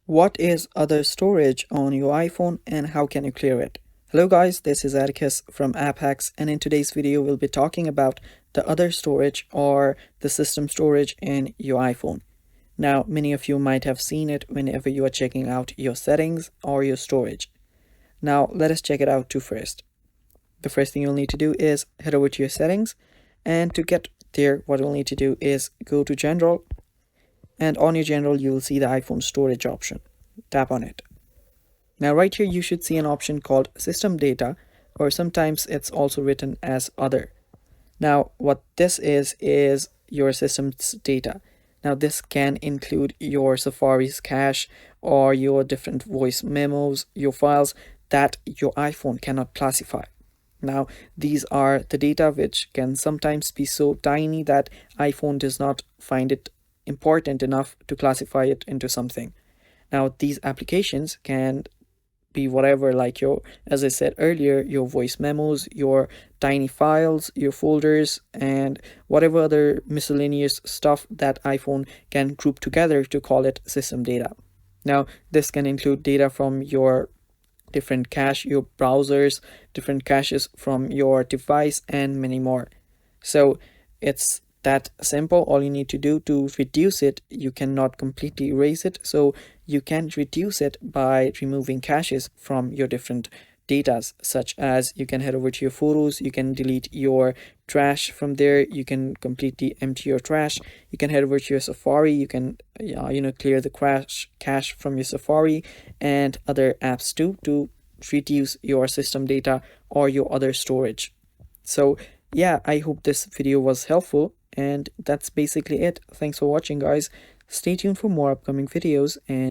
What is other storage on your iPhone and how can you clear it? Hello guys, this is Atticus from App Hacks, and in today's video we'll be talking about the other storage or the system storage in your iPhone. Now, many of you might have seen it whenever you are checking out your settings or your storage. Now, let us check it out too first. The first thing you'll need to do is head over to your settings, and to get there, what you'll need to do is go to General, and on your General you will see the iPhone storage option. Tap on it. Now right here you should see an option called System Data, or sometimes it's also written as Other. Now what this is your system's data. Now this can include your Safari's cache or your different voice memos, your files that your iPhone cannot classify. Now, these are the data which can sometimes be so tiny that iPhone does not find it important enough to classify it into something. Now, these applications can be whatever, like as I said earlier, your voice memos, your tiny files, your folders, and whatever other miscellaneous stuff that iPhone can group together to call it system data. Now, this can include data from your different cache, your browsers, different caches from your device, and many more. So it's that simple. All you need to do to reduce it, you cannot completely erase it, so you can reduce it by removing caches from your different datas, such as you can head over to your photos, you can delete your trash from there, you can completely empty your trash, you can head over to your Safari, you can clear the cache from your Safari and other apps too, to reduce your system data or your other storage. So yeah, I hope this video was helpful, and that's basically it. Thanks for watching guys. Stay tuned for more upcoming videos, and